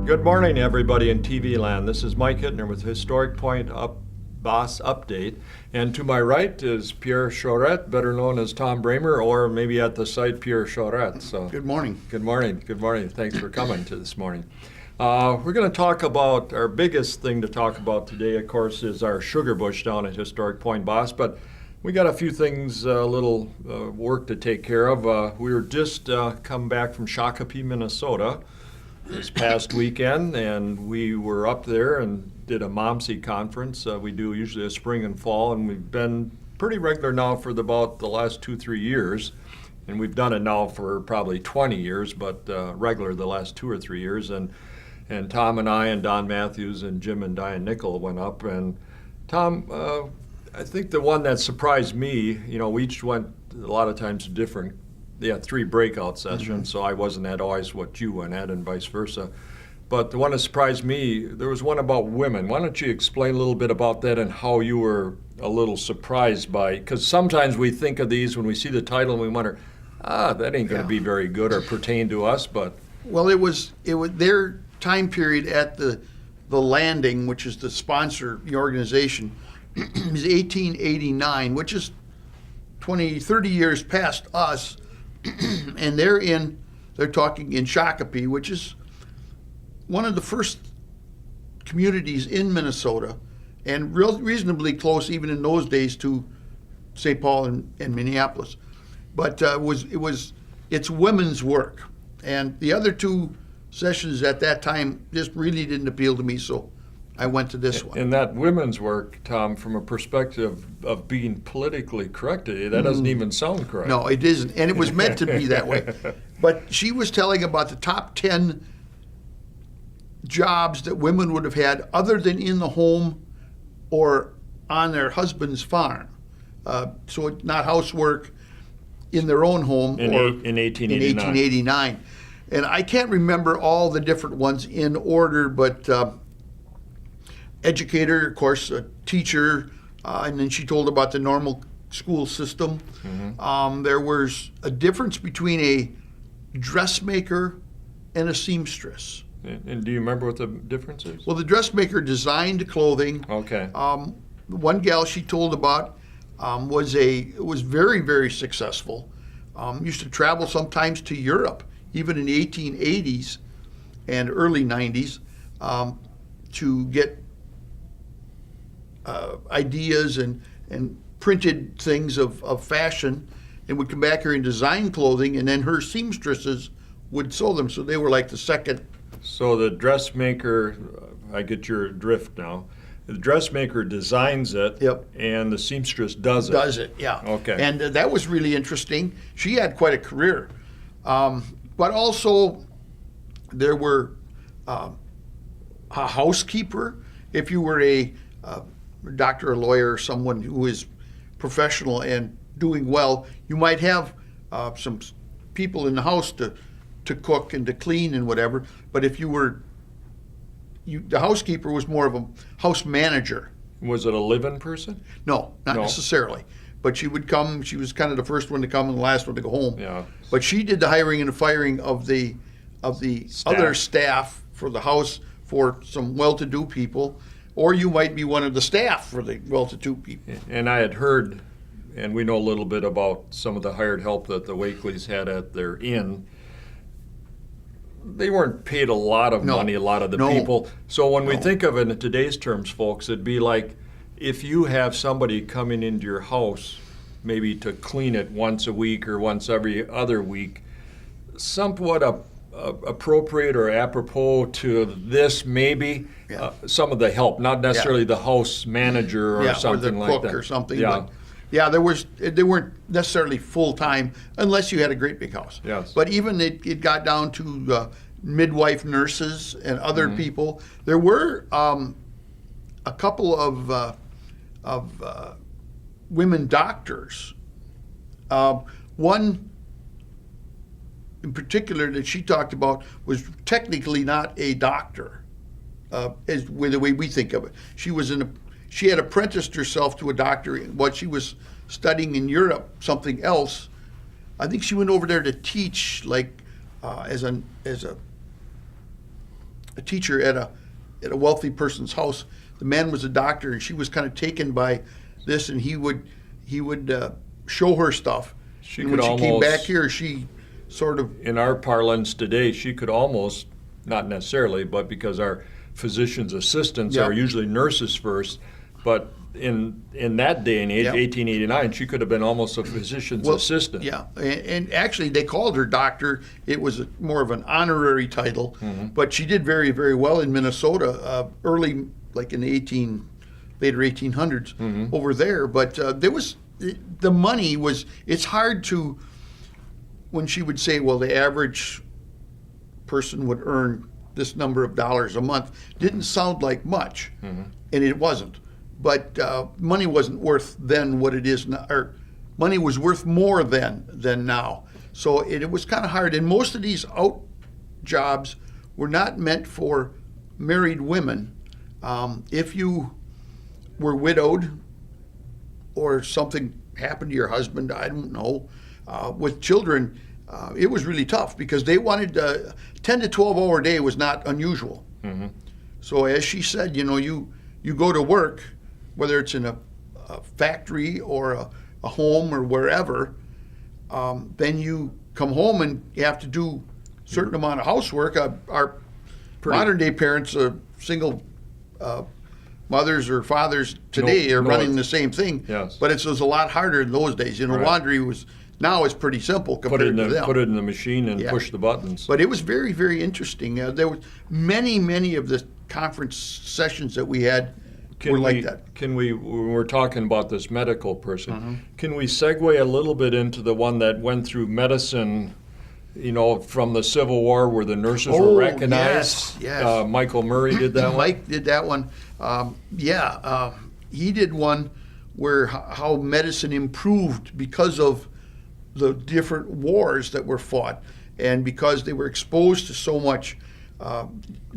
Good morning, everybody in TV land. This is Mike Hittner with Historic Point Boss Update. And to my right is Pierre Chauret, better known as Tom Bramer, or maybe at the site, Pierre Chauret. So, good morning. Good morning. Good morning. Thanks for coming to this morning. We're going to talk about, our biggest thing to talk about today, of course, is our sugar bush down at Historic Point Boss. But we got a few things, a little work to take care of. We were just come back from Shakopee, Minnesota this past weekend, and we were up there and did a MOMSI conference. We do usually a spring and fall, and we've been pretty regular now for about the last 2-3 years. And we've done it now for probably 20 years, but regular the last 2 or 3 years. And Tom and I and Don Matthews and Jim and Diane Nickels went up. And Tom, I think the one that surprised me, you know, we each went a lot of times to different, 3 breakout sessions, so I wasn't at always what you went at and vice versa. But the one that surprised me, there was one about women. Why don't you explain a little bit about that and how you were a little surprised by, because sometimes we think of these when we see the title and we wonder, that ain't going to be very good or pertain to us, but. Well, it was their time period at the landing, which is the sponsor, the organization, is 1889, which is 30 years past us. And they're talking in Shakopee, which is one of the first communities in Minnesota, and reasonably close even in those days to St. Paul and Minneapolis. But it's women's work, and the other 2 sessions at that time just really didn't appeal to me, so I went to this one. And that women's work, Tom, from a perspective of being politically correct, that doesn't even sound correct. No, it isn't, and it was meant to be that way. But she was telling about the top 10 jobs that women would have had other than in the home or on their husband's farm. So it's not housework in their own home in 1889. And I can't remember all the different ones in order, but educator, of course, a teacher, and then she told about the normal school system. There was a difference between a dressmaker and a seamstress. And do you remember what the difference is? Well, the dressmaker designed clothing. Okay. One gal she told about was very, very successful. Used to travel sometimes to Europe, even in the 1880s and early 90s, to get ideas and printed things of fashion, and would come back here and design clothing, and then her seamstresses would sew them. So they were like the second. So the dressmaker, I get your drift now. The dressmaker designs it, Yep. and the seamstress does it. Does it, yeah. Okay. And that was really interesting. She had quite a career. But also, there were a housekeeper. If you were a doctor, a lawyer, or someone who is professional and doing well, you might have some people in the house to cook and to clean and whatever. But if you were, the housekeeper was more of a house manager. Was it a live-in person? No, not necessarily. But she would come. She was kind of the first one to come and the last one to go home. Yeah. But she did the hiring and the firing of the other staff for the house for some well-to-do people, or you might be one of the staff for the well-to-do people. And I had heard, and we know a little bit about some of the hired help that the Wakeleys had at their inn. They weren't paid a lot of money, a lot of the people. So when we think of it in today's terms, folks, it'd be like if you have somebody coming into your house, maybe to clean it once a week or once every other week, somewhat appropriate or apropos to this, maybe some of the help, not necessarily the house manager or something like that. Or the cook or something. Yeah, they weren't necessarily full-time unless you had a great big house. Yes. But even it got down to midwife nurses and other people. There were a couple of women doctors. One in particular that she talked about was technically not a doctor, as the way we think of it. She had apprenticed herself to a doctor. What she was studying in Europe, something else. I think she went over there to teach, like as a a teacher at a wealthy person's house. The man was a doctor, and she was kind of taken by this, and he would show her stuff. She and could when she came almost- back here, she sort of In our parlance today, she could almost, not necessarily, but because our physician's assistants Yeah. are usually nurses first, but in that day and age, Yeah. 1889, she could have been almost a physician's assistant. Yeah, and actually they called her doctor. It was more of an honorary title, but she did very, very well in Minnesota, early, like in the later 1800s over there. But there was, the money was, it's hard to, when she would say, well, the average person would earn this number of dollars a month, didn't sound like much, and it wasn't. But money wasn't worth then what it is now, or money was worth more then than now. So it was kind of hard. And most of these out jobs were not meant for married women. If you were widowed or something happened to your husband, I don't know, with children, it was really tough because they wanted 10 to 12 hour day was not unusual. So as she said, you go to work, whether it's in a factory or a home or wherever, then you come home and you have to do a certain amount of housework. Our modern day parents, single mothers or fathers today are running the same thing. Yes. But it was a lot harder in those days. Right. Laundry now is pretty simple compared to them. Put it in the machine and push the buttons. But it was very, very interesting. There was many of the conference sessions that we had were like that. When we're talking about this medical person, can we segue a little bit into the one that went through medicine, from the Civil War where the nurses were recognized? Yes. Michael Murray did that one. Mike did that one. He did one where how medicine improved because of the different wars that were fought, and because they were exposed to so much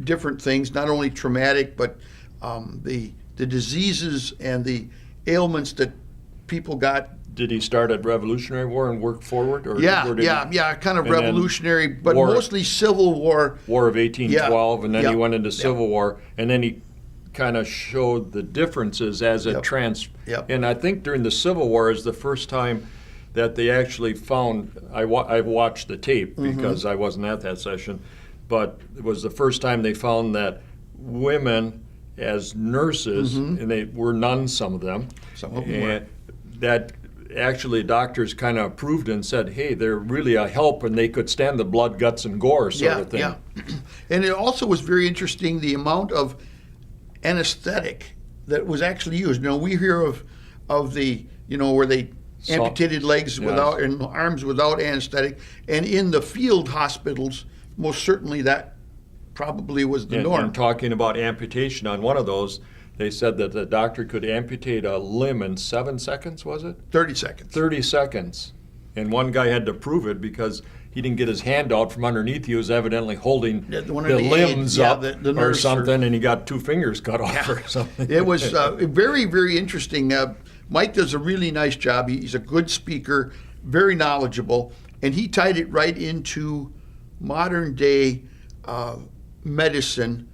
different things, not only traumatic, but the diseases and the ailments that people got. Did he start at Revolutionary War and work forward? Or Kind of and revolutionary, but war- mostly Civil War. War of 1812, and then he went into Civil Yeah. War, and then he kind of showed the differences as it And I think during the Civil War is the first time that they actually found, I've watched the tape because I wasn't at that session, but it was the first time they found that women as nurses, and they were nuns, some of them, were. that actually doctors kind of approved and said, hey, they're really a help, and they could stand the blood, guts, and gore sort of thing. Yeah. And it also was very interesting the amount of anesthetic that was actually used. We hear of the, where they amputated legs without and arms without anesthetic, and in the field hospitals, most certainly that probably was the norm. And talking about amputation on one of those, they said that the doctor could amputate a limb in 7 seconds, was it? 30 seconds. 30 seconds. And one guy had to prove it because he didn't get his hand out from underneath. He was evidently holding the limbs up or something, and he got 2 fingers cut off or something. It was very, very interesting. Mike does a really nice job. He's a good speaker, very knowledgeable, and he tied it right into modern day medicine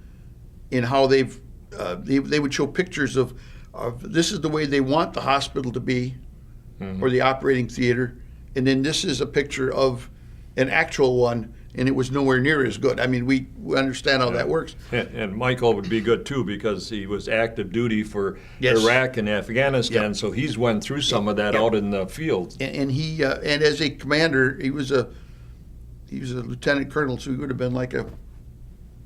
in how they would show pictures of this is the way they want the hospital to be or the operating theater, and then this is a picture of an actual one, and it was nowhere near as good. I mean, we understand how that works. And Michael would be good too because he was active duty for Iraq and Afghanistan, so he's went through some of that out in the field. And he and as a commander, he was a lieutenant colonel, so he would have been like a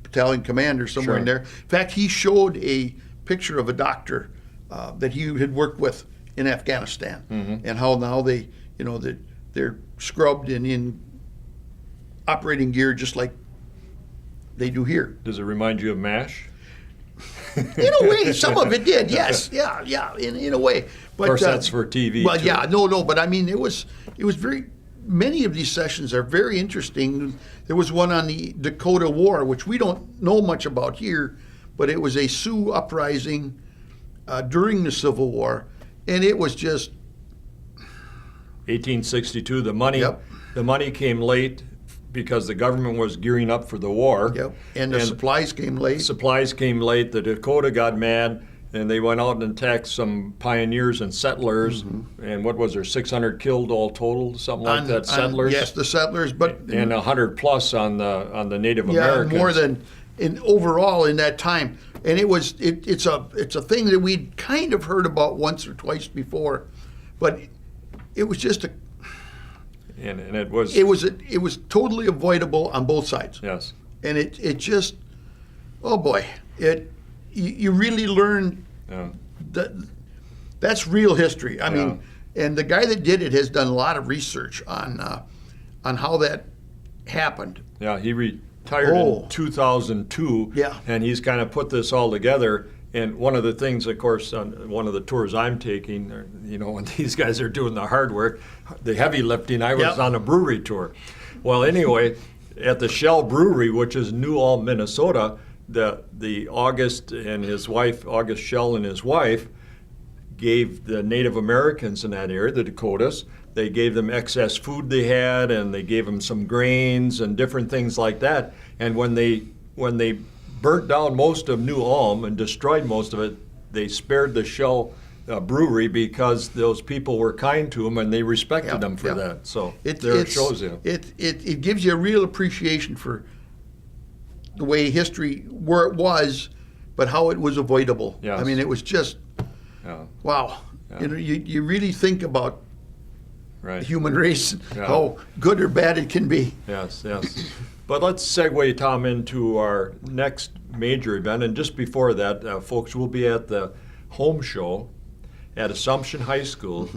battalion commander somewhere in there. In fact, he showed a picture of a doctor that he had worked with in Afghanistan, and how now they, they're scrubbed and in operating gear just like they do here. Does it remind you of MASH? In a way, some of it did. Yes, in a way. But, of course, that's for TV. Well, too. but I mean, it was very. Many of these sessions are very interesting. There was one on the Dakota War, which we don't know much about here, but it was a Sioux uprising during the Civil War, and it was just 1862. The money came late because the government was gearing up for the war. Yep. And the supplies came late. Supplies came late. The Dakota got mad, and they went out and attacked some pioneers and settlers. And what was there, 600 killed all total, something like that, settlers? Yes, the settlers, but and 100 plus on the Native Americans. More than overall in that time. And it's a thing that we'd kind of heard about once or twice before, but it was just and it was totally avoidable on both sides. Yes. And it just, oh boy, you really learn that's real history. I mean, and the guy that did it has done a lot of research on how that happened. Yeah, he retired in 2002. Yeah. And he's kind of put this all together. And one of the things, of course, on one of the tours I'm taking, when these guys are doing the hard work, the heavy lifting, I was on a brewery tour. Well, anyway, at the Shell Brewery, which is New Ulm, Minnesota, the August Shell and his wife gave the Native Americans in that area, the Dakotas, they gave them excess food they had, and they gave them some grains and different things like that. And when they burnt down most of New Ulm and destroyed most of it, they spared the Shell Brewery because those people were kind to them and they respected them for that. So it shows you. It gives you a real appreciation for the way history, where it was, but how it was avoidable. Yes. I mean, it was just, wow. Yeah. You really think about the human race, how good or bad it can be. Yes. But let's segue, Tom, into our next major event. And just before that, folks, we'll be at the home show at Assumption High School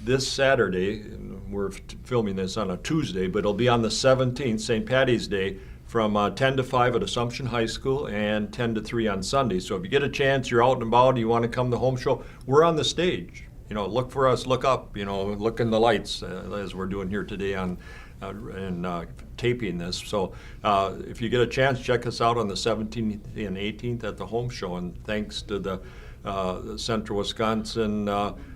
this Saturday. We're filming this on a Tuesday, but it'll be on the 17th, St. Patty's Day, from 10 to 5 at Assumption High School and 10 to 3 on Sunday. So if you get a chance, you're out and about, you want to come to the home show, we're on the stage. Look for us, look up, look in the lights as we're doing here today on taping this. So if you get a chance, check us out on the 17th and 18th at the home show. And thanks to the Central Wisconsin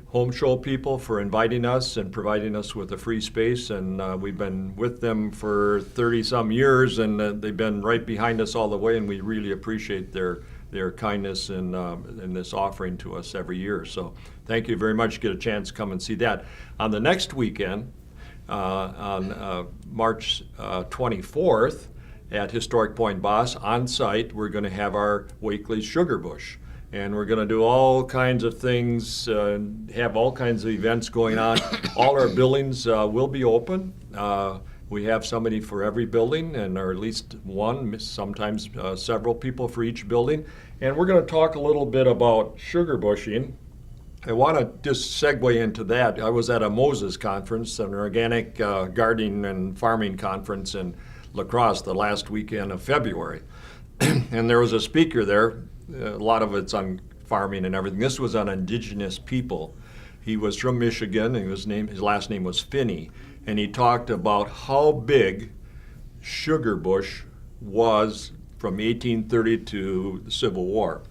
home show people for inviting us and providing us with a free space. And we've been with them for 30-some years, and they've been right behind us all the way, and we really appreciate their kindness in this offering to us every year. So thank you very much. Get a chance, come and see that. On the next weekend, on March 24th at Historic Point Boss, on site, we're going to have our Wakely Sugar Bush. And we're going to do all kinds of things, have all kinds of events going on. All our buildings will be open. We have somebody for every building, or at least one, sometimes several people for each building. And we're going to talk a little bit about sugar bushing. I want to just segue into that. I was at a Moses conference, an organic gardening and farming conference in La Crosse the last weekend of February. And there was a speaker there. A lot of it's on farming and everything. This was on indigenous people. He was from Michigan, and his last name was Finney. And he talked about how big sugar bush was from 1830 to the Civil War.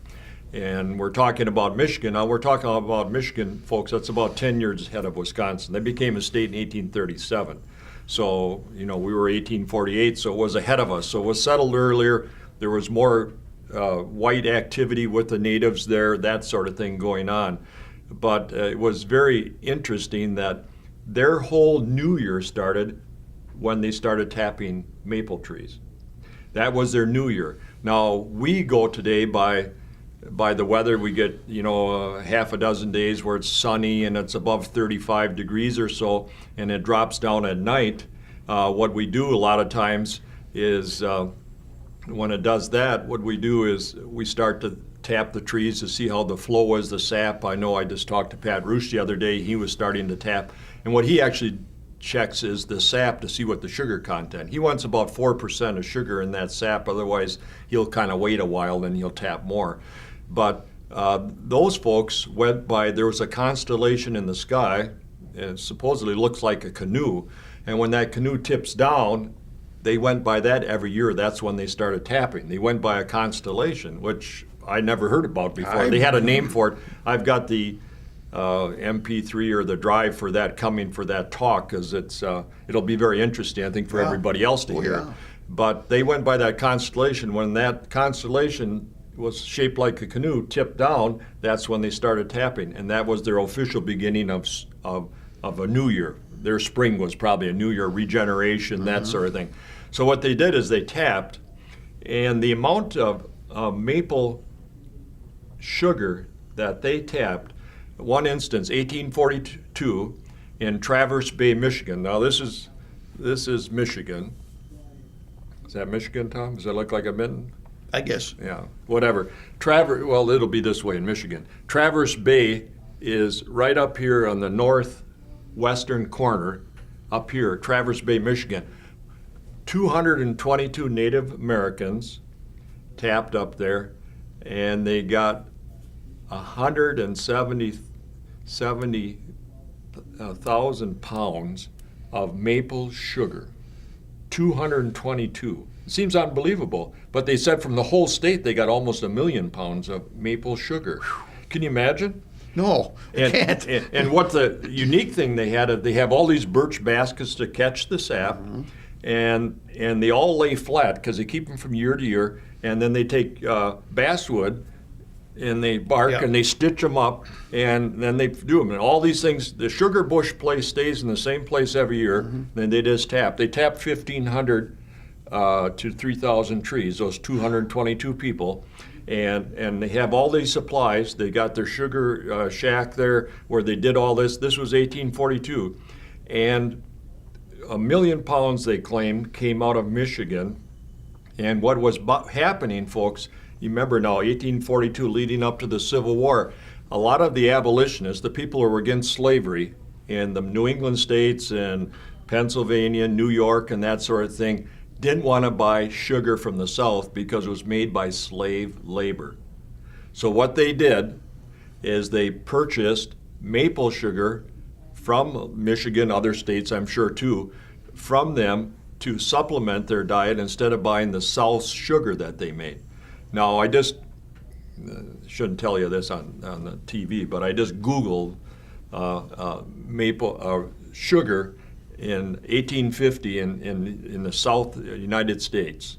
And we're talking about Michigan. Now, we're talking about Michigan, folks, that's about 10 years ahead of Wisconsin. They became a state in 1837. So, we were 1848, so it was ahead of us. So it was settled earlier. There was more white activity with the natives there, that sort of thing going on. But it was very interesting that their whole New Year started when they started tapping maple trees. That was their New Year. Now, we go today by the weather. We get, half a dozen days where it's sunny and it's above 35 degrees or so, and it drops down at night. What we do a lot of times is when it does that, what we do is we start to tap the trees to see how the flow is, the sap. I know I just talked to Pat Roosh the other day. He was starting to tap. And what he actually checks is the sap to see what the sugar content. He wants about 4% of sugar in that sap. Otherwise, he'll kind of wait a while and he'll tap more. But those folks went by, there was a constellation in the sky. It supposedly looks like a canoe. And when that canoe tips down, they went by that every year. That's when they started tapping. They went by a constellation, which I never heard about before. They had a name for it. I've got the MP3 or the drive for that coming for that talk, because it'll be very interesting, I think, for everybody else to hear. Yeah. But they went by that constellation. When that constellation was shaped like a canoe, tipped down, that's when they started tapping, and that was their official beginning of a new year. Their spring was probably a new year, regeneration, that sort of thing. So what they did is they tapped, and the amount of maple sugar that they tapped, one instance, 1842, in Traverse Bay, Michigan. Now this is Michigan. Is that Michigan, Tom? Does that look like a mitten? I guess. Yeah, whatever. Well, it'll be this way in Michigan. Traverse Bay is right up here on the northwestern corner, up here, Traverse Bay, Michigan. 222 Native Americans tapped up there, and they got 170,000 pounds of maple sugar. 222. It seems unbelievable, but they said from the whole state they got almost 1 million pounds of maple sugar. Can you imagine? No, I can't. And what the unique thing they have all these birch baskets to catch the sap, and they all lay flat because they keep them from year to year, and then they take basswood and they bark and they stitch them up, and then they do them. And all these things, the sugar bush place stays in the same place every year, then they just tap. They tap 1,500 to 3,000 trees, those 222 people. And they have all these supplies. They got their sugar shack there where they did all this. This was 1842. And 1 million pounds, they claim, came out of Michigan. And what was happening, folks, you remember now, 1842, leading up to the Civil War, a lot of the abolitionists, the people who were against slavery in the New England states and Pennsylvania, New York, and that sort of thing, didn't want to buy sugar from the South because it was made by slave labor. So what they did is they purchased maple sugar from Michigan, other states I'm sure too, from them to supplement their diet instead of buying the South's sugar that they made. Now I just shouldn't tell you this on the TV, but I just Googled maple sugar in 1850 in the South United States,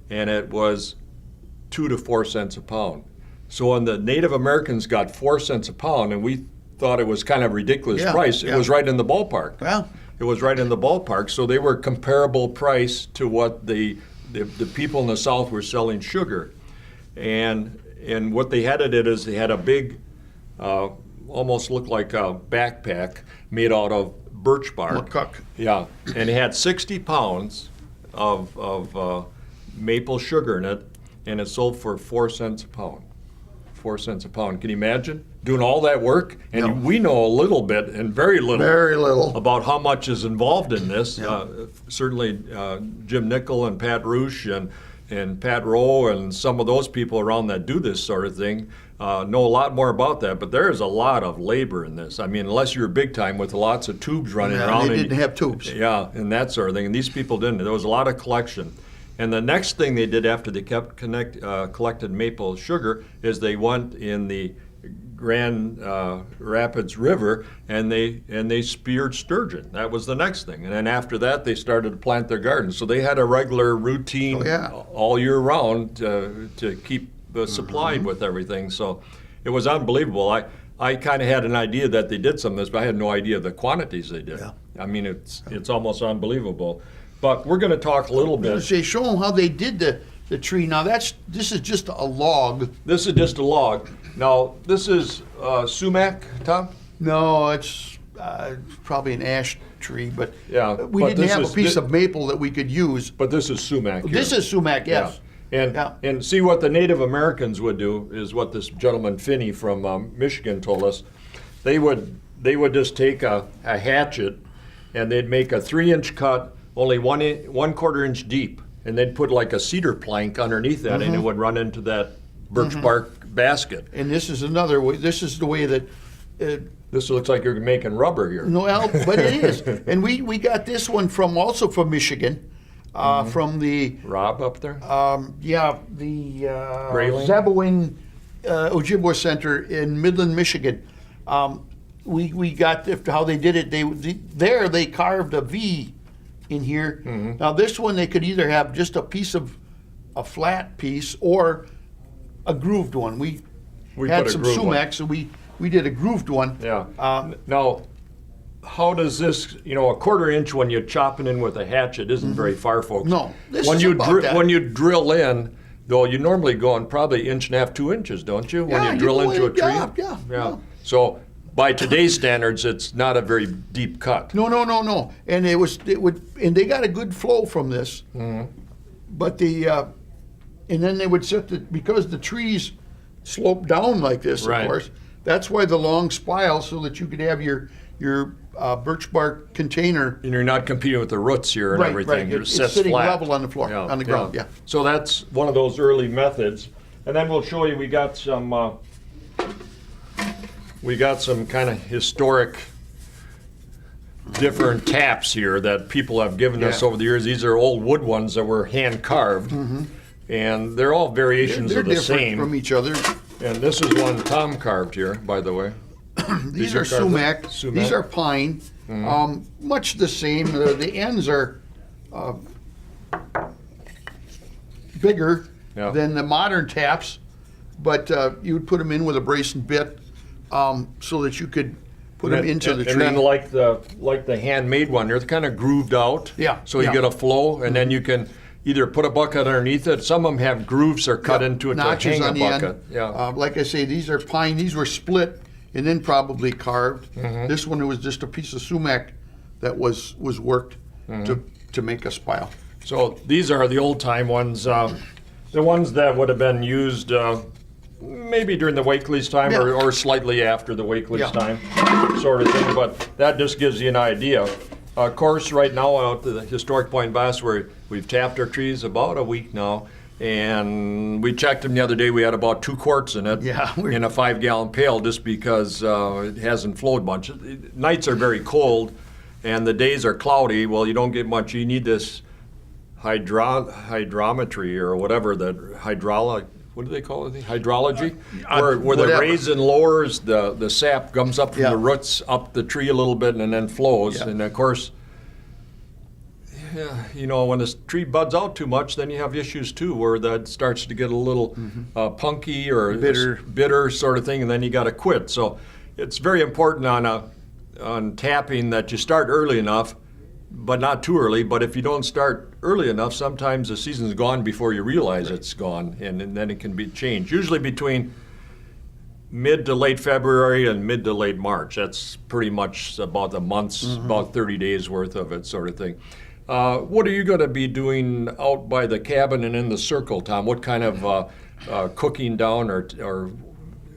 and it was 2 to 4 cents a pound. So when the Native Americans got 4 cents a pound, and we thought it was kind of a ridiculous price, it was right in the ballpark. Well, it was right in the ballpark. So they were comparable price to what the people in the South were selling sugar, and what they had it is they had a big, almost looked like a backpack made out of birch bark. McCuck. Yeah, and it had 60 pounds of maple sugar in it, and it sold for 4 cents a pound. 4 cents a pound. Can you imagine doing all that work? And No. we know a little bit and very little about how much is involved in this. Yeah. Certainly Jim Nickels and Pat Roosh and Pat Rowe and some of those people around that do this sort of thing know a lot more about that, but there is a lot of labor in this. I mean, unless you're big time with lots of tubes running around. They didn't have tubes. Yeah, and that sort of thing. And these people didn't. There was a lot of collection. And the next thing they did after they collected maple sugar is they went in the Grand Rapids River and they speared sturgeon. That was the next thing. And then after that, they started to plant their gardens. So they had a regular routine all year round to keep supplied with everything. So it was unbelievable. I kind of had an idea that they did some of this, but I had no idea the quantities they did. Yeah. I mean, it's almost unbelievable. But we're going to talk a little bit. Show them how they did the tree. Now this is just a log. This is just a log. Now this is sumac, Tom? No, it's probably an ash tree, but Yeah, we but didn't this have is a piece of maple that we could use. But this is sumac. This here. is sumac, yes. Yeah. And see what the Native Americans would do is what this gentleman Finney from Michigan told us. They would just take a hatchet and they'd make a 3-inch cut, only 1/4 inch deep, and they'd put like a cedar plank underneath that, and it would run into that birch bark basket. And this is another way. This is the way that. This looks like you're making rubber here. No, but it is. And we got this one also from Michigan, from the Rob up there? the Grayling? Zabawing Ojibwa Center in Midland, Michigan. We got how they did it. They carved a V in here. Mm-hmm. Now this one they could either have just a flat piece or a grooved one. We had put a some grooved one. sumac, so we did a grooved one. Yeah. Now, how does this, a 1/4 inch when you're chopping in with a hatchet isn't very far, folks. No, this when is you about that. when you drill in, though, you normally go on probably 1.5 to 2 inches, don't you? When Yeah, you drill go into a in, tree. yeah. So by today's standards, it's not a very deep cut. No. And and they got a good flow from this. Mm-hmm. But and then they would because the trees slope down like this, Right. of course. That's why the long spile, so that you could have your birch bark container. And you're not competing with the roots here and Right, everything. right. It It's sits sitting flat. level on the floor, on the ground, yeah. So that's one of those early methods. And then we'll show you, we got some kind of historic different taps here that people have given us Yeah. over the years. These are old wood ones that were hand carved. And they're all variations They're of the different same. from each other. And this is one Tom carved here, by the way. These you are carve them? sumac. These are pine. Much the same. The ends are bigger Yeah. than the modern taps, but you would put them in with a brace and bit so that you could put them into the tree. And then like the handmade one, they're kind of grooved out. Yeah, So you yeah. get a flow, and then you can either put a bucket underneath it. Some of them have grooves are cut Yeah, into it to notches hang a on the bucket. end. Yeah. Like I say, these are pine. These were split and then probably carved. This one was just a piece of sumac that was worked to make a spile. So these are the old time ones, the ones that would have been used maybe during the Wakely's time Yeah. or slightly after the Wakely's Yeah. time, sort of thing. But that just gives you an idea. Of course, right now out to the historic Point Bass, where we've tapped our trees about a week now, and we checked them the other day. We had about 2 quarts in it, Yeah, in a 5-gallon pail, just because it hasn't flowed much. Nights are very cold, and the days are cloudy. Well, you don't get much. You need this hydrometry or whatever that what do they call it? Hydrology, where the whatever. raise and lowers the sap comes up from Yeah. the roots up the tree a little bit and then flows. Yeah. And of course, when this tree buds out too much, then you have issues too, where that starts to get a little punky or bitter sort of thing, and then you got to quit. So it's very important on tapping that you start early enough, but not too early. But if you don't start early enough, sometimes the season's gone before you realize it's gone, and then it can be changed. Usually between mid to late February and mid to late March. That's pretty much about a month's, about 30 days worth of it, sort of thing. What are you going to be doing out by the cabin and in the circle, Tom? What kind of cooking down or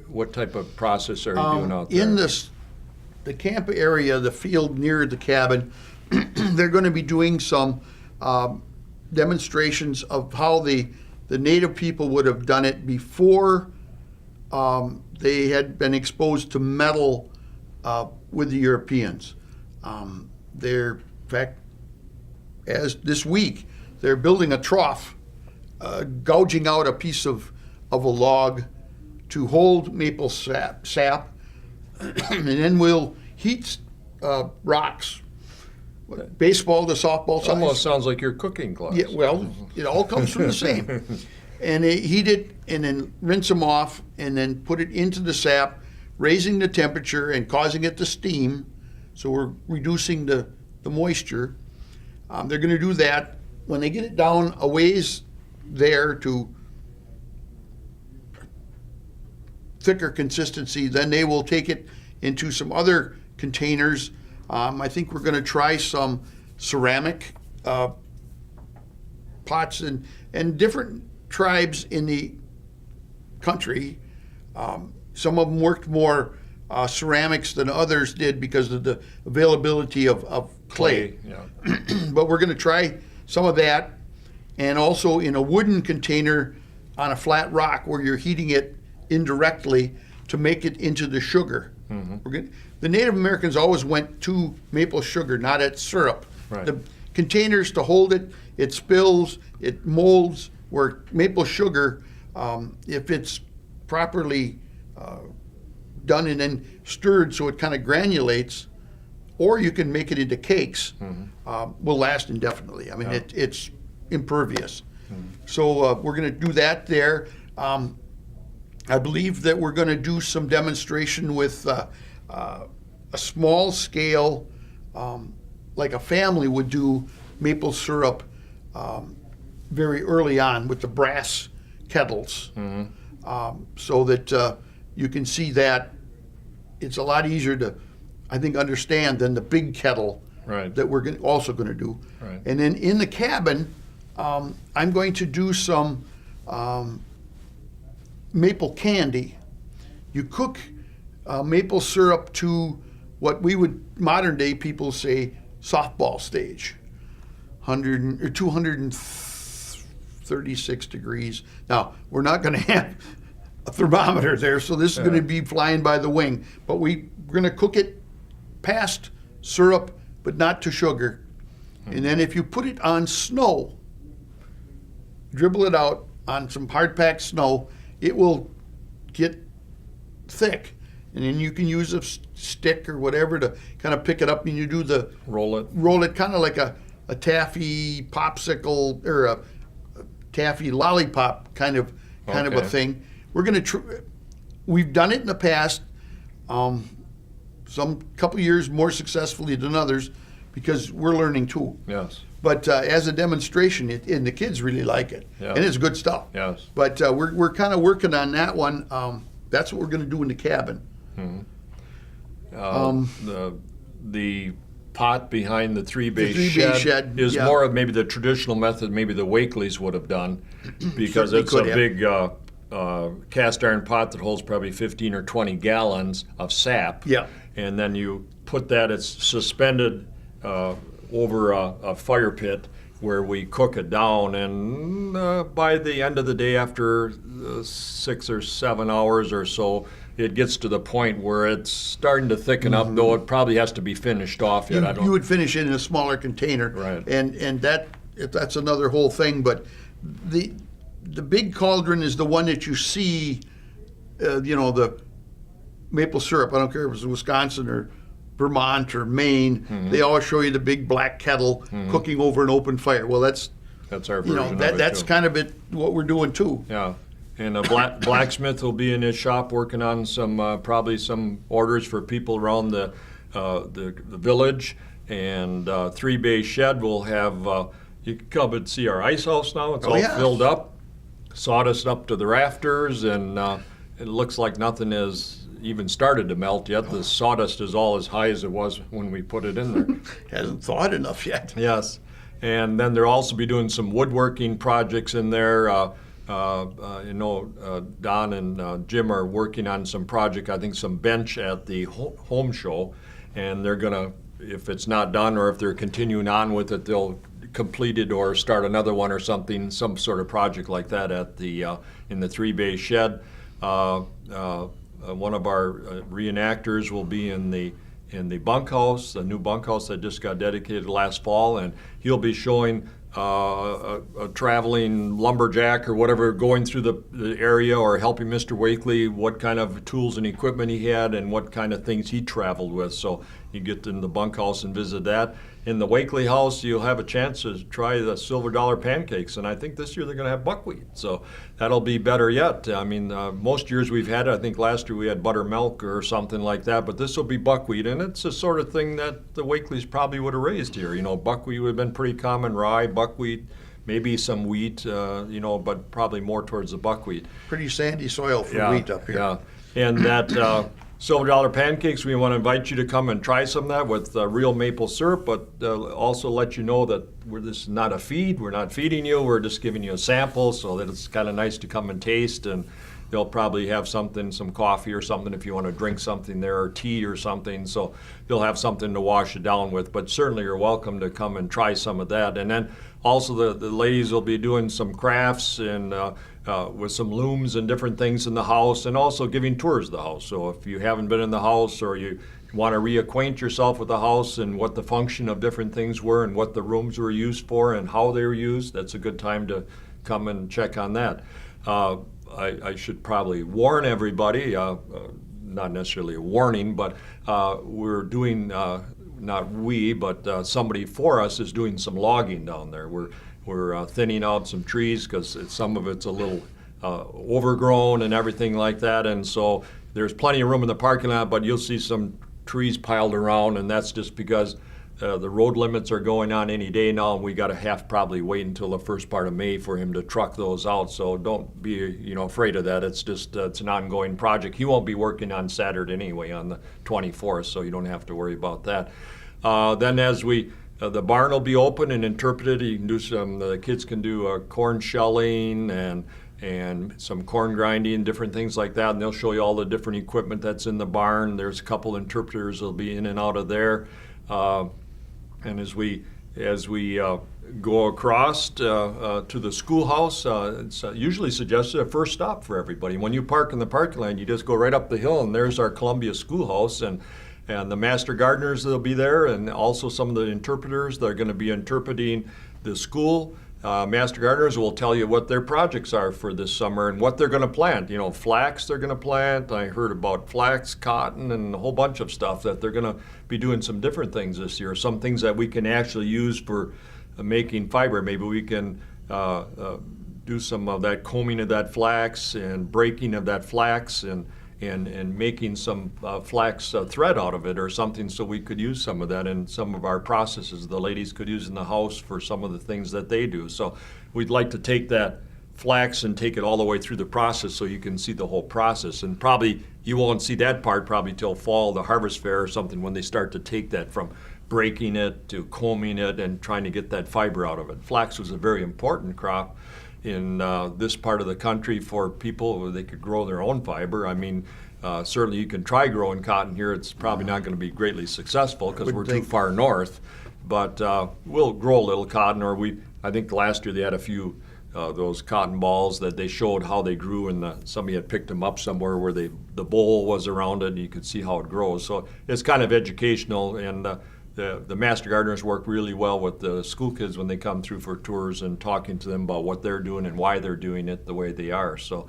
what type of process are you doing out there? In the camp area, the field near the cabin, they're going to be doing some demonstrations of how the native people would have done it before they had been exposed to metal with the Europeans. In fact, as this week, they're building a trough, gouging out a piece of a log to hold maple sap, and then we'll heat rocks, baseball to softball size. Almost sounds like your cooking class. Yeah, well, it all comes from the same. And heat it and then rinse them off and then put it into the sap, raising the temperature and causing it to steam. So we're reducing the moisture. They're going to do that. When they get it down a ways there to thicker consistency, then they will take it into some other containers. I think we're going to try some ceramic pots and different tribes in the country. Some of them worked more ceramics than others did because of the availability of clay. Yeah. But we're going to try some of that, and also in a wooden container on a flat rock where you're heating it indirectly to make it into the sugar. The Native Americans always went to maple sugar, not at syrup. Right. The containers to hold it, it spills, it molds, where maple sugar, if it's properly done and then stirred so it kind of granulates, or you can make it into cakes, will last indefinitely. I mean, it's impervious. So we're going to do that there. I believe that we're going to do some demonstration with a small scale, like a family would do maple syrup very early on with the brass kettles, so that you can see that it's a lot easier to, I think, understand than the big kettle that we're also going to do. Right. And then in the cabin, I'm going to do some maple candy. You cook maple syrup to what we would modern day people say softball stage, 100 or 236 degrees. Now we're not going to have a thermometer there, so this is going to be flying by the wing. But we're going to cook it past syrup, but not to sugar. And then if you put it on snow, dribble it out on some hard-packed snow, it will get thick. And then you can use a stick or whatever to kind of pick it up, and you do the roll it kind of like a taffy popsicle or a taffy lollipop kind of a thing. We're going to we've done it in the past, some couple years more successfully than others, because we're learning too. Yes. But as a demonstration, and the kids really like it, and it's good stuff. Yes. But we're kind of working on that one. That's what we're going to do in the cabin. The pot behind the three-bay three-bay shed is more of maybe the traditional method maybe the Wakeleys would have done, because it's a big cast iron pot that holds probably 15 or 20 gallons of sap. Yeah. And then you put that, it's suspended over a fire pit where we cook it down, and by the end of the day, after 6 or 7 hours or so, it gets to the point where it's starting to thicken up, though it probably has to be finished off yet. You would finish it in a smaller container, right? And that's another whole thing. But the big cauldron is the one that you see, the maple syrup. I don't care if it's Wisconsin or Vermont or Maine. They always show you the big black kettle cooking over an open fire. Well, that's our version of it that's too. kind of what we're doing too. Yeah. And a blacksmith will be in his shop working on some probably some orders for people around the village. And three-bay shed will have, you can come and see our ice house now. It's all filled up, sawdust up to the rafters, and it looks like nothing has even started to melt yet. The sawdust is all as high as it was when we put it in there. Hasn't thawed enough yet. Yes. And then they'll also be doing some woodworking projects in there. Don and Jim are working on some project, I think some bench at the home show, and they're gonna, if it's not done or if they're continuing on with it, they'll complete it or start another one or something, some sort of project like that at the in the three-bay shed. One of our reenactors will be in the bunkhouse, the new bunkhouse that just got dedicated last fall, and he'll be showing a traveling lumberjack or whatever going through the area, or helping Mr. Wakely what kind of tools and equipment he had and what kind of things he traveled with. So you get in the bunkhouse and visit that. In the Wakely house, you'll have a chance to try the silver dollar pancakes, and I think this year they're going to have buckwheat, so that'll be better yet. I mean, most years we've had it. I think last year we had buttermilk or something like that, but this will be buckwheat, and it's the sort of thing that the Wakeleys probably would have raised here. Buckwheat would have been pretty common, rye, buckwheat, maybe some wheat, but probably more towards the buckwheat. Pretty sandy soil for wheat up here. Yeah, and that silver dollar pancakes, we want to invite you to come and try some of that with real maple syrup, but also let you know that this is not a feed. We're not feeding you. We're just giving you a sample so that it's kind of nice to come and taste, and they'll probably have something, some coffee or something if you want to drink something there, or tea or something, so they'll have something to wash it down with. But certainly you're welcome to come and try some of that. And then also the ladies will be doing some crafts and with some looms and different things in the house, and also giving tours of the house. So if you haven't been in the house, or you want to reacquaint yourself with the house and what the function of different things were and what the rooms were used for and how they were used, that's a good time to come and check on that. I should probably warn everybody, not necessarily a warning, but we're doing, not we, but somebody for us is doing some logging down there. We're thinning out some trees because some of it's a little overgrown and everything like that, and so there's plenty of room in the parking lot, but you'll see some trees piled around, and that's just because the road limits are going on any day now, and we got to probably wait until the first part of May for him to truck those out. So don't be, afraid of that. It's just it's an ongoing project. He won't be working on Saturday anyway, on the 24th, so you don't have to worry about that. Then as the barn will be open and interpreted. You can do the kids can do corn shelling and some corn grinding, different things like that, and they'll show you all the different equipment that's in the barn. There's a couple interpreters that'll be in and out of there. And as we go across to the schoolhouse, it's usually suggested a first stop for everybody. When you park in the parking lot, you just go right up the hill, and there's our Columbia Schoolhouse, and the master gardeners that'll be there, and also some of the interpreters that are going to be interpreting the school. Master gardeners will tell you what their projects are for this summer and what they're going to plant. Flax they're going to plant. I heard about flax, cotton, and a whole bunch of stuff that they're going to be doing some different things this year. Some things that we can actually use for making fiber. Maybe we can do some of that combing of that flax and breaking of that flax and making some flax thread out of it or something, so we could use some of that in some of our processes the ladies could use in the house for some of the things that they do. So we'd like to take that flax and take it all the way through the process so you can see the whole process. And probably you won't see that part probably till fall, the harvest fair or something, when they start to take that from breaking it to combing it and trying to get that fiber out of it. Flax was a very important crop in this part of the country for people where they could grow their own fiber. I mean, certainly you can try growing cotton here. It's probably not going to be greatly successful because we're too far north, but we'll grow a little cotton, or I think last year they had a few those cotton balls that they showed how they grew, and somebody had picked them up somewhere where the bowl was around it and you could see how it grows. So it's kind of educational, and the master gardeners work really well with the school kids when they come through for tours and talking to them about what they're doing and why they're doing it the way they are. So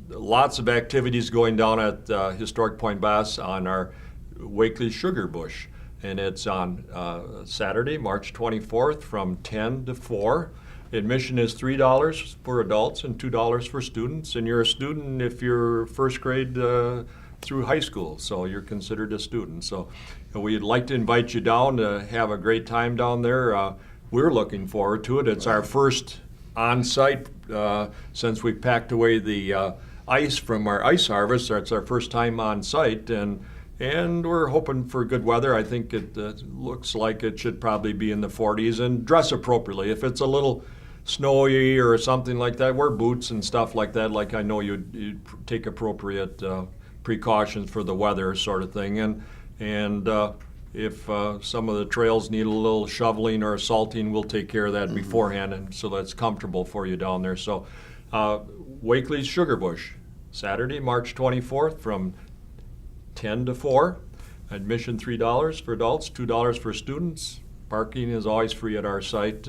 lots of activities going down at Historic Point Bass on our Wakely Sugar Bush. And it's on Saturday, March 24th from 10 to 4. Admission is $3 for adults and $2 for students. And you're a student if you're first grade through high school, so you're considered a student. So we'd like to invite you down to have a great time down there. We're looking forward to it. It's our first on-site since we packed away the ice from our ice harvest. It's our first time on site, and we're hoping for good weather. I think it looks like it should probably be in the 40s, and dress appropriately. If it's a little snowy or something like that, wear boots and stuff like that. Like I know you'd take appropriate precautions for the weather sort of thing. And if some of the trails need a little shoveling or salting, we'll take care of that beforehand, and so that's comfortable for you down there. So Wakely's Sugar Bush, Saturday, March 24th from 10 to 4. Admission $3 for adults, $2 for students. Parking is always free at our site.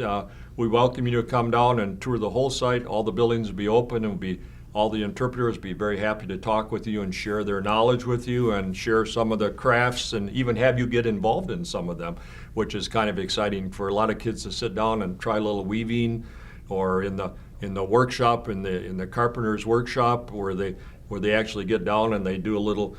We welcome you to come down and tour the whole site. All the buildings will be open, and all the interpreters will be very happy to talk with you and share their knowledge with you and share some of the crafts and even have you get involved in some of them, which is kind of exciting for a lot of kids to sit down and try a little weaving, or in the workshop, in the carpenter's workshop, where they actually get down and they do a little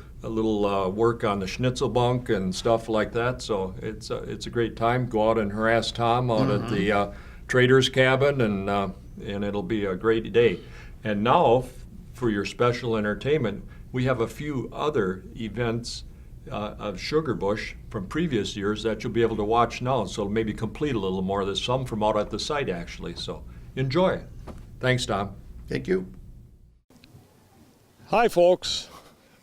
work on the schnitzel bunk and stuff like that. So it's a great time. Go out and harass Tom out at the trader's cabin, and it'll be a great day. And now, for your special entertainment, we have a few other events of Sugar Bush from previous years that you'll be able to watch now. So maybe complete a little more. There's some from out at the site, actually. So enjoy. Thanks, Tom. Thank you. Hi, folks.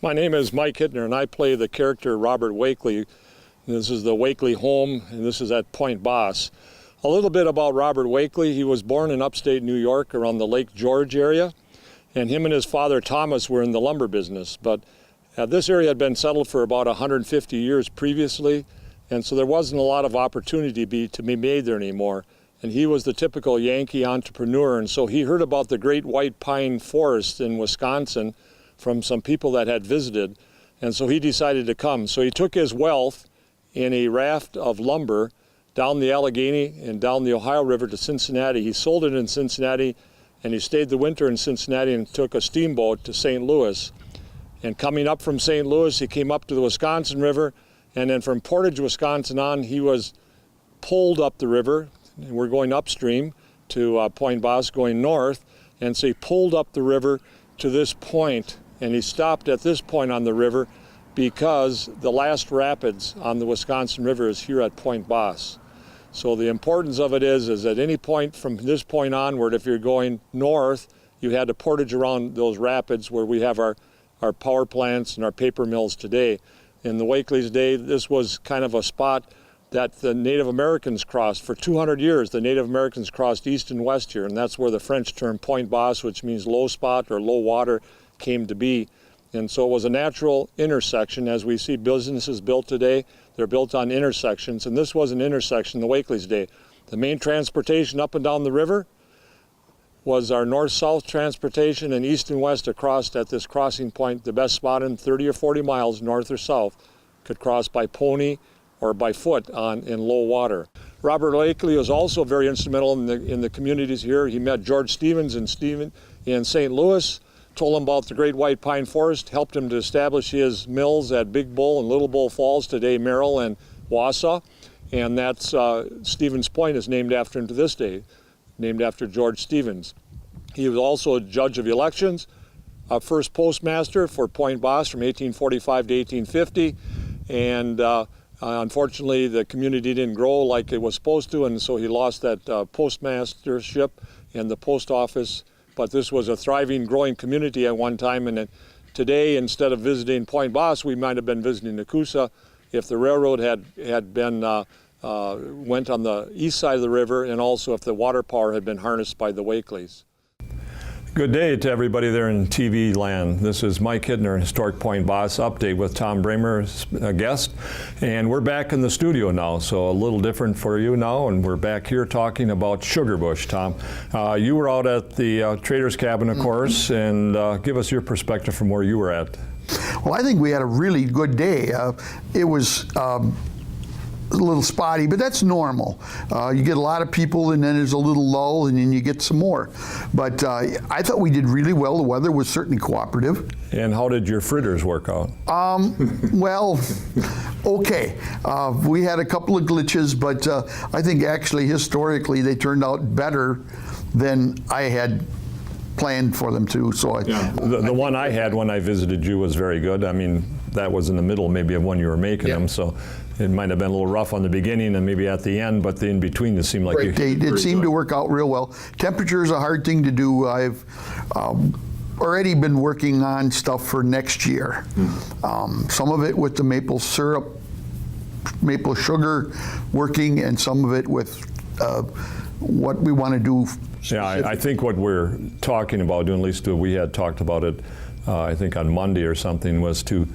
My name is Mike Hittner, and I play the character Robert Wakely. This is the Wakely home, and this is at Point Bass. A little bit about Robert Wakely. He was born in upstate New York around the Lake George area, and him and his father Thomas were in the lumber business. But this area had been settled for about 150 years previously, and so there wasn't a lot of opportunity to be made there anymore. And he was the typical Yankee entrepreneur, and so he heard about the great white pine forest in Wisconsin, from some people that had visited, and so he decided to come. So he took his wealth in a raft of lumber down the Allegheny and down the Ohio River to Cincinnati. He sold it in Cincinnati, and he stayed the winter in Cincinnati and took a steamboat to St. Louis. And coming up from St. Louis, he came up to the Wisconsin River, and then from Portage, Wisconsin on, he was pulled up the river. We're going upstream to Point Boss, going north, and so he pulled up the river to this point, and he stopped at this point on the river because the last rapids on the Wisconsin River is here at Point Boss. So the importance of it is at any point from this point onward, if you're going north, you had to portage around those rapids where we have our power plants and our paper mills today. In the Wakely's day, this was kind of a spot that the Native Americans crossed. For 200 years, the Native Americans crossed east and west here, and that's where the French term Point Boss, which means low spot or low water, came to be. And so it was a natural intersection. As we see businesses built today, they're built on intersections, and this was an intersection in the Wakely's day. The main transportation up and down the river was our north-south transportation, and east and west across at this crossing point, the best spot in 30 or 40 miles north or south, could cross by pony or by foot in low water. Robert Wakely was also very instrumental in the communities here. He met George Stevens in St. Louis, told him about the Great White Pine Forest, helped him to establish his mills at Big Bull and Little Bull Falls, today Merrill and Wausau, and that's Stevens Point is named after him to this day, named after George Stevens. He was also a judge of elections, a first postmaster for Point Boss from 1845 to 1850, and unfortunately the community didn't grow like it was supposed to, and so he lost that postmastership and the post office. But this was a thriving, growing community at one time, and today, instead of visiting Point Boss, we might have been visiting Nakusa if the railroad had been went on the east side of the river, and also if the water power had been harnessed by the Wakelys. Good day to everybody there in TV land. This is Mike Hittner, Historic Point Boss Update with Tom Bramer, a guest. And we're back in the studio now, so a little different for you now. And we're back here talking about Sugarbush, Tom. You were out at the Trader's Cabin, of course, and give us your perspective from where you were at. Well, I think we had a really good day. It was a little spotty, but that's normal. You get a lot of people, and then there's a little lull, and then you get some more. But I thought we did really well. The weather was certainly cooperative. And how did your fritters work out? Well, okay. We had a couple of glitches, but I think actually historically they turned out better than I had planned for them to. So the one I had when I visited you was very good. I mean, that was in the middle maybe of when you were making them, so it might have been a little rough on the beginning and maybe at the end, but the in between it seemed like it seemed to work out real well. Temperature is a hard thing to do. I've already been working on stuff for next year. Some of it with the maple syrup, maple sugar working, and some of it with what we want to do. Yeah, I think what we're talking about doing, at least we had talked about it, I think on Monday or something, was to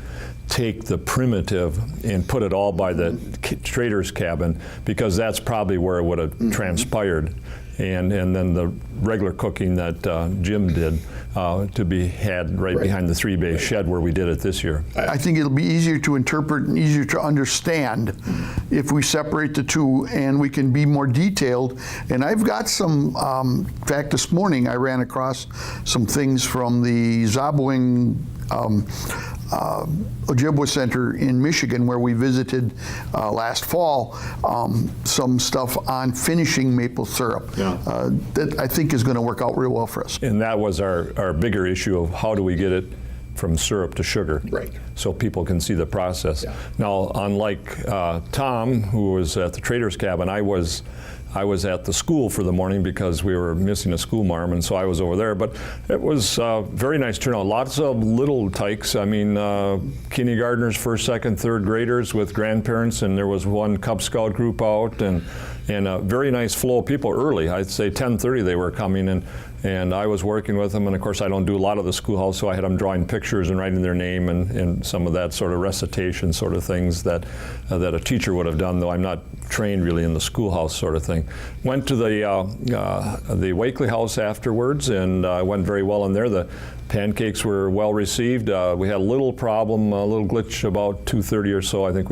take the primitive and put it all by the Trader's Cabin, because that's probably where it would have transpired. And then the regular cooking that Jim did to be had right behind the 3-bay shed where we did it this year. I think it'll be easier to interpret and easier to understand if we separate the two and we can be more detailed. And I've got some, in fact, this morning I ran across some things from the Zabwing Ojibwa Center in Michigan, where we visited last fall, some stuff on finishing maple syrup that I think is going to work out real well for us. And that was our bigger issue of how do we get it from syrup to sugar, so people can see the process. Now, unlike Tom, who was at the Trader's Cabin, I was at the school for the morning because we were missing a school marm, and so I was over there. But it was very nice turnout. Lots of little tykes. I mean, kindergartners, first, second, third graders with grandparents, and there was one Cub Scout group out, and a very nice flow of people early. I'd say 10:30 they were coming, And I was working with them, and of course I don't do a lot of the schoolhouse, so I had them drawing pictures and writing their name and some of that sort of recitation sort of things that that a teacher would have done, though I'm not trained really in the schoolhouse sort of thing. Went to the Wakely house afterwards, and went very well in there. The pancakes were well received. We had a little problem, a little glitch about 2:30 or so. I think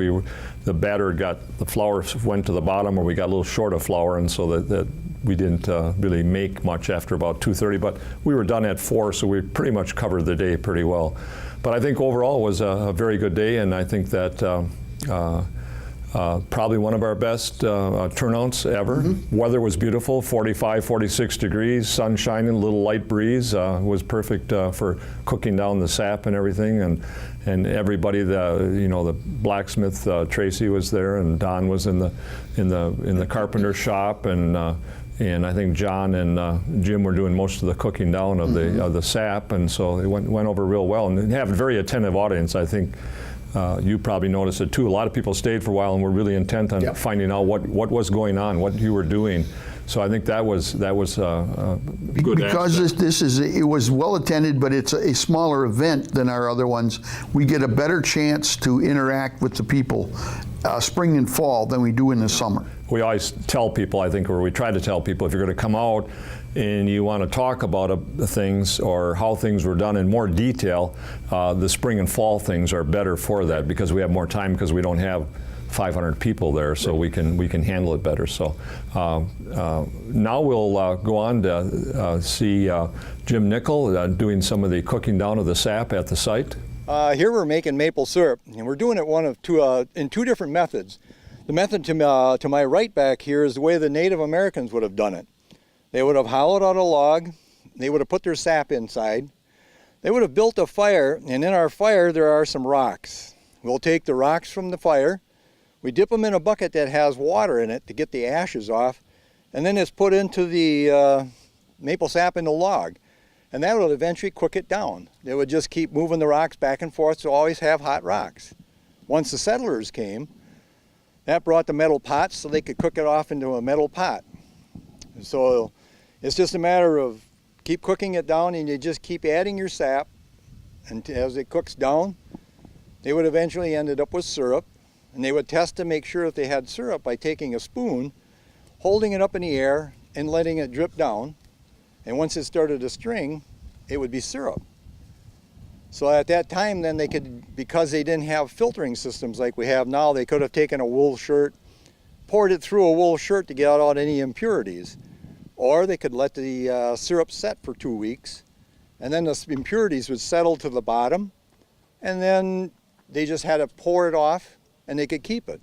the batter the flour went to the bottom, or we got a little short of flour, and so that we didn't really make much after about 2:30, but we were done at 4, so we pretty much covered the day pretty well. But I think overall it was a very good day, and I think that probably one of our best turnouts ever. Weather was beautiful, 45, 46 degrees, sun shining, a little light breeze. Was perfect for cooking down the sap and everything, and everybody, the blacksmith Tracy was there, and Don was in the carpenter shop, and I think John and Jim were doing most of the cooking down of the sap, and so it went over real well. And they have a very attentive audience. I think you probably noticed it too. A lot of people stayed for a while and were really intent on finding out what was going on, what you were doing. So I think that was good. Because it was well attended, but it's a smaller event than our other ones. We get a better chance to interact with the people spring and fall than we do in the summer. We always tell people, I think, or we try to tell people, if you're going to come out and you want to talk about things or how things were done in more detail, the spring and fall things are better for that, because we have more time, because we don't have 500 people there, so we can handle it better. So now we'll go on to see Jim Nickels doing some of the cooking down of the sap at the site. Here we're making maple syrup, and we're doing it in two different methods. The method to my right back here is the way the Native Americans would have done it. They would have hollowed out a log, they would have put their sap inside, they would have built a fire, and in our fire there are some rocks. We'll take the rocks from the fire, we dip them in a bucket that has water in it to get the ashes off, and then it's put into the maple sap in the log. And that will eventually cook it down. They would just keep moving the rocks back and forth to always have hot rocks. Once the settlers came, that brought the metal pots so they could cook it off into a metal pot. And so it's just a matter of keep cooking it down, and you just keep adding your sap, and as it cooks down, they would eventually ended up with syrup, and they would test to make sure if they had syrup by taking a spoon, holding it up in the air, and letting it drip down. And once it started to string, it would be syrup. So at that time then they could, because they didn't have filtering systems like we have now, they could have taken a wool shirt, poured it through a wool shirt to get out any impurities. Or they could let the syrup set for 2 weeks, and then the impurities would settle to the bottom, and then they just had to pour it off and they could keep it.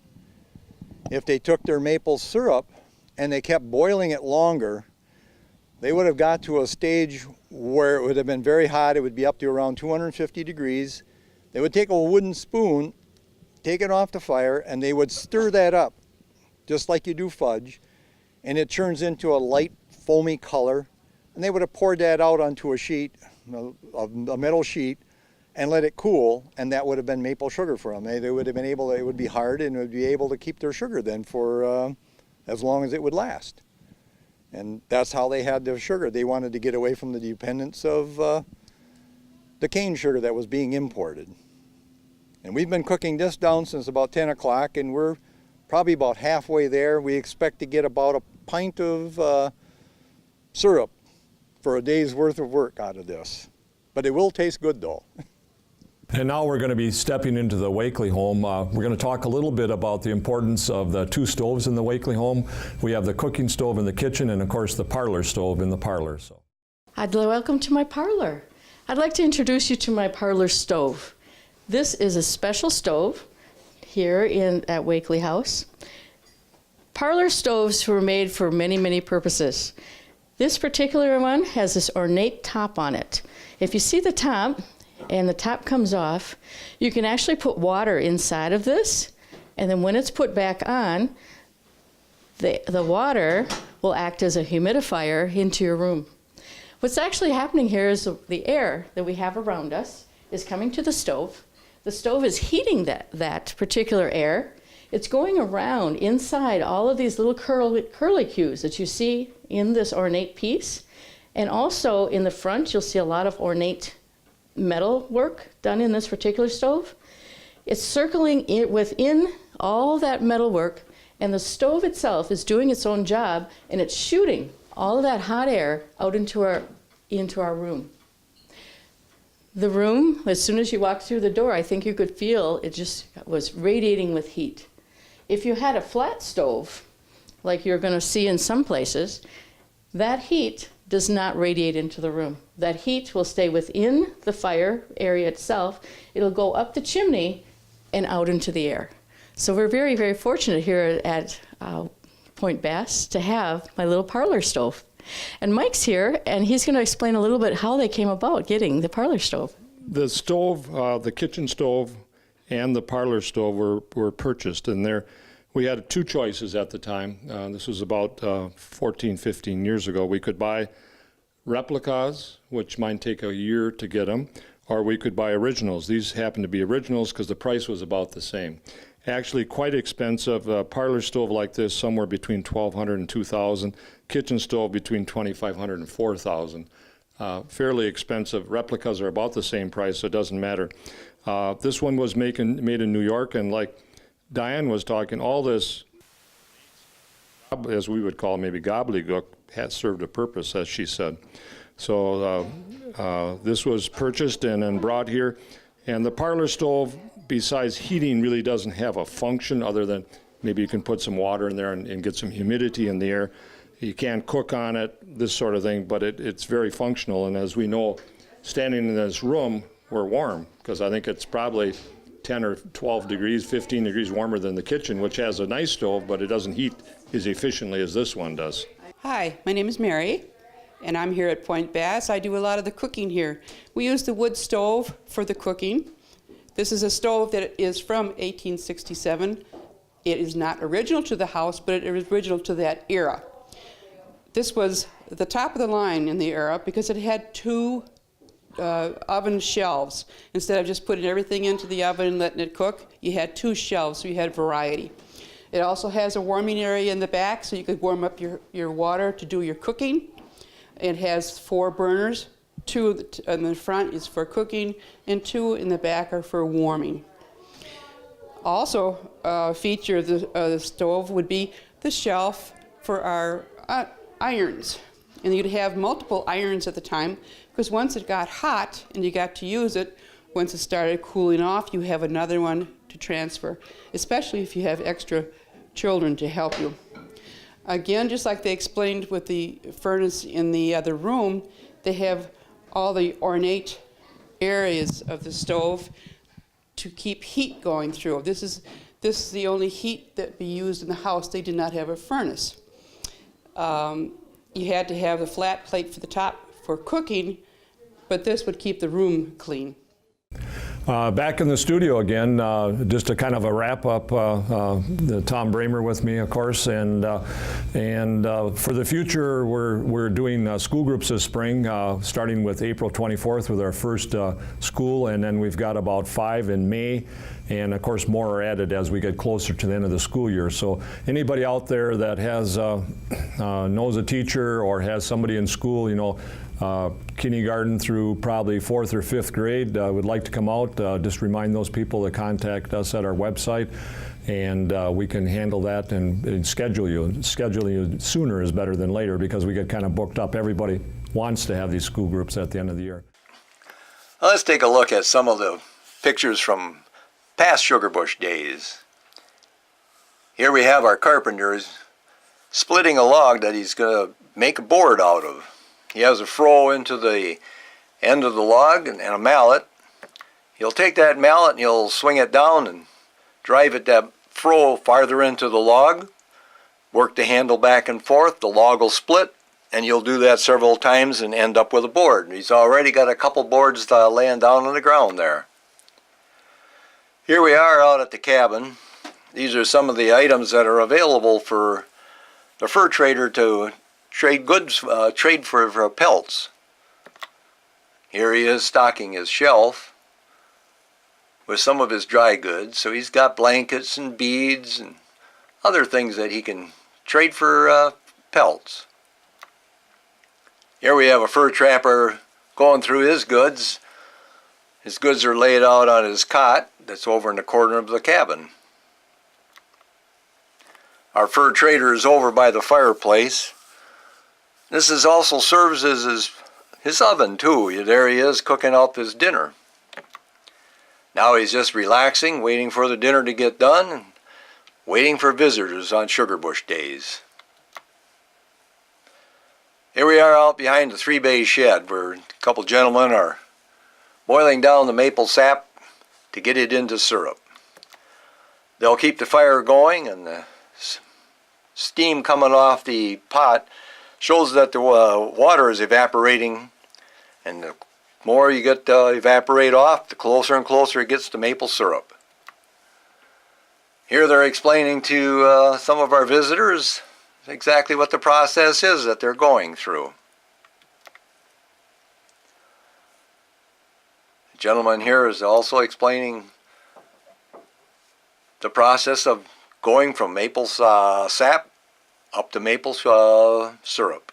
If they took their maple syrup and they kept boiling it longer, they would have got to a stage where it would have been very hot. It would be up to around 250 degrees. They would take a wooden spoon, take it off the fire, and they would stir that up, just like you do fudge, and it turns into a light foamy color. And they would have poured that out onto a sheet, a metal sheet, and let it cool, and that would have been maple sugar for them. They would have been able, it would be hard, and would be able to keep their sugar then for as long as it would last. And that's how they had their sugar. They wanted to get away from the dependence of the cane sugar that was being imported. And we've been cooking this down since about 10 o'clock, and we're probably about halfway there. We expect to get about a pint of syrup for a day's worth of work out of this. But it will taste good though. And now we're going to be stepping into the Wakely home. We're going to talk a little bit about the importance of the 2 stoves in the Wakely home. We have the cooking stove in the kitchen, and of course the parlor stove in the parlor. So, Welcome to my parlor. I'd like to introduce you to my parlor stove. This is a special stove here at Wakely House. Parlor stoves were made for many, many purposes. This particular one has this ornate top on it. If you see the top, and the top comes off, you can actually put water inside of this, and then when it's put back on, the water will act as a humidifier into your room. What's actually happening here is the air that we have around us is coming to the stove. The stove is heating that particular air. It's going around inside all of these little curlicues that you see in this ornate piece, And also in the front, you'll see a lot of ornate metal work done in this particular stove. It's circling within all that metal work, and the stove itself is doing its own job, and it's shooting all of that hot air out into our room. The room, as soon as you walked through the door, I think you could feel it just was radiating with heat. If you had a flat stove, like you're going to see in some places, that heat does not radiate into the room. That heat will stay within the fire area itself. It'll go up the chimney and out into the air. So we're very, very fortunate here at Point Bass to have my little parlor stove. And Mike's here, and he's going to explain a little bit how they came about getting the parlor stove. The stove, the kitchen stove and the parlor stove were purchased, and we had two choices at the time. This was about 14, 15 years ago. We could buy replicas, which might take a year to get them, or we could buy originals. These happened to be originals because the price was about the same. Actually quite expensive. A parlor stove like this, somewhere between $1,200 and $2,000. Kitchen stove between $2,500 and $4,000. Fairly expensive. Replicas are about the same price, so it doesn't matter. This one was made in New York, and like Diane was talking, all this, as we would call maybe gobbledygook, has served a purpose, as she said. So this was purchased and then brought here. And the parlor stove, besides heating, really doesn't have a function other than maybe you can put some water in there and get some humidity in the air. You can't cook on it, this sort of thing, but it's very functional. And as we know, standing in this room, we're warm, because I think it's probably 10 or 12 degrees, 15 degrees warmer than the kitchen, which has a nice stove, but it doesn't heat as efficiently as this one does. Hi, my name is Mary, and I'm here at Point Bass. I do a lot of the cooking here. We use the wood stove for the cooking. This is a stove that is from 1867. It is not original to the house, but it is original to that era. This was the top of the line in the era because it had two oven shelves. Instead of just putting everything into the oven and letting it cook, you had two shelves, so you had variety. It also has a warming area in the back, so you could warm up your water to do your cooking. It has 4 burners. 2 in the front is for cooking, and 2 in the back are for warming. Also, a feature of the stove would be the shelf for our irons. And you'd have multiple irons at the time, because once it got hot and you got to use it, once it started cooling off, you have another one to transfer, especially if you have extra children to help you. Again, just like they explained with the furnace in the other room, they have all the ornate areas of the stove to keep heat going through. This is the only heat that be used in the house. They did not have a furnace. You had to have the flat plate for the top for cooking, but this would keep the room clean. Back in the studio again, just a kind of a wrap up. Tom Bramer with me, of course, and for the future, we're doing school groups this spring, starting with April 24th with our first school, and then we've got about 5 in May, and of course more are added as we get closer to the end of the school year. So anybody out there that has knows a teacher or has somebody in school, kindergarten through probably 4th or 5th grade would like to come out, just remind those people to contact us at our website, and we can handle that and schedule you. Scheduling you sooner is better than later because we get kind of booked up. Everybody wants to have these school groups at the end of the year. Well, let's take a look at some of the pictures from past sugar bush days. Here we have our carpenter splitting a log that he's going to make a board out of. He has a froe into the end of the log and a mallet. He'll take that mallet and he'll swing it down and drive that froe farther into the log, work the handle back and forth, the log will split, and you'll do that several times and end up with a board. He's already got a couple boards laying down on the ground there. Here we are out at the cabin. These are some of the items that are available for the fur trader to trade goods, trade for pelts. Here he is stocking his shelf with some of his dry goods. So he's got blankets and beads and other things that he can trade for pelts. Here we have a fur trapper going through his goods. His goods are laid out on his cot that's over in the corner of the cabin. Our fur trader is over by the fireplace. This is also serves as his oven too. There he is cooking up his dinner. Now he's just relaxing, waiting for the dinner to get done, and waiting for visitors on Sugar Bush days. Here we are out behind the 3-bay shed where a couple gentlemen are boiling down the maple sap to get it into syrup. They'll keep the fire going, and the steam coming off the pot shows that the water is evaporating, and the more you get evaporate off, the closer and closer it gets to maple syrup. Here they're explaining to some of our visitors exactly what the process is that they're going through. The gentleman here is also explaining the process of going from maple sap up to maple syrup.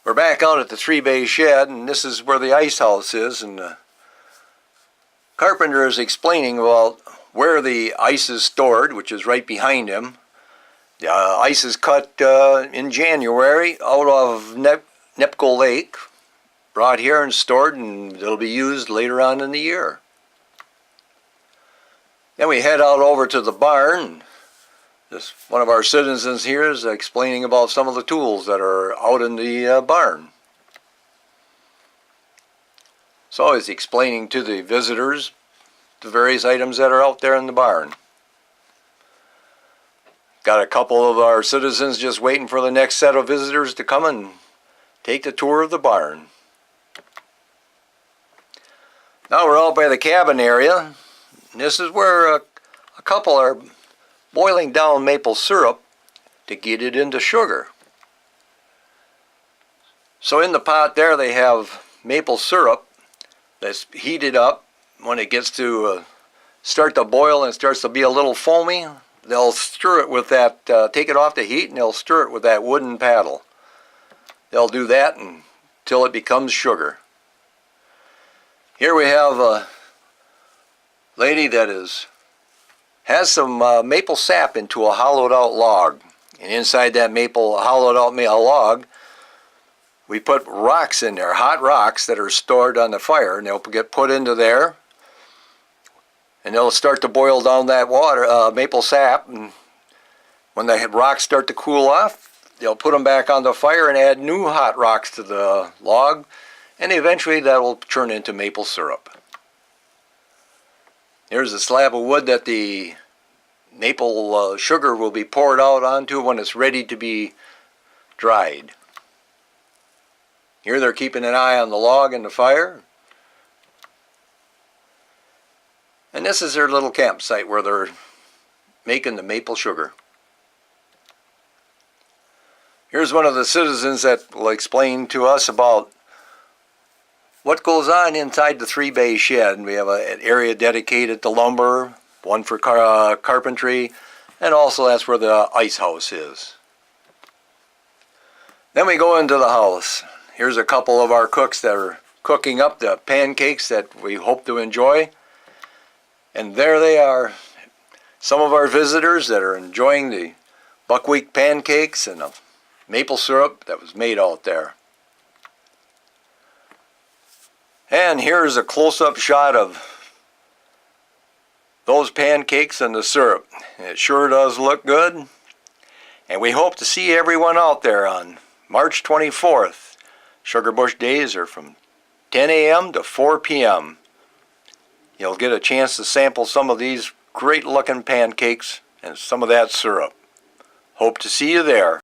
We're back out at the 3-bay shed, and this is where the ice house is, and the carpenter is explaining about where the ice is stored, which is right behind him. The ice is cut in January out of Nepco Lake, brought here and stored, and it'll be used later on in the year. Then we head out over to the barn. This one of our citizens here is explaining about some of the tools that are out in the barn. So he's explaining to the visitors the various items that are out there in the barn. Got a couple of our citizens just waiting for the next set of visitors to come and take the tour of the barn. Now we're out by the cabin area. And this is where a couple are boiling down maple syrup to get it into sugar. So in the pot there they have maple syrup that's heated up. When it gets to start to boil and starts to be a little foamy, they'll stir it with that, take it off the heat, and they'll stir it with that wooden paddle. They'll do that until it becomes sugar. Here we have a lady that has some maple sap into a hollowed out log, and inside that hollowed out log we put rocks in there, hot rocks that are stored on the fire, and they'll get put into there, and they'll start to boil down that water, maple sap, and when the rocks start to cool off, they'll put them back on the fire and add new hot rocks to the log, and eventually that will turn into maple syrup. Here's a slab of wood that the maple sugar will be poured out onto when it's ready to be dried. Here they're keeping an eye on the log and the fire. And this is their little campsite where they're making the maple sugar. Here's one of the citizens that will explain to us about what goes on inside the 3-bay shed. We have an area dedicated to lumber, one for carpentry, and also that's where the ice house is. Then we go into the house. Here's a couple of our cooks that are cooking up the pancakes that we hope to enjoy. And there they are, some of our visitors that are enjoying the buckwheat pancakes and the maple syrup that was made out there. And here's a close-up shot of those pancakes and the syrup. It sure does look good. And we hope to see everyone out there on March 24th. Sugar Bush days are from 10 a.m. to 4 p.m. You'll get a chance to sample some of these great-looking pancakes and some of that syrup. Hope to see you there.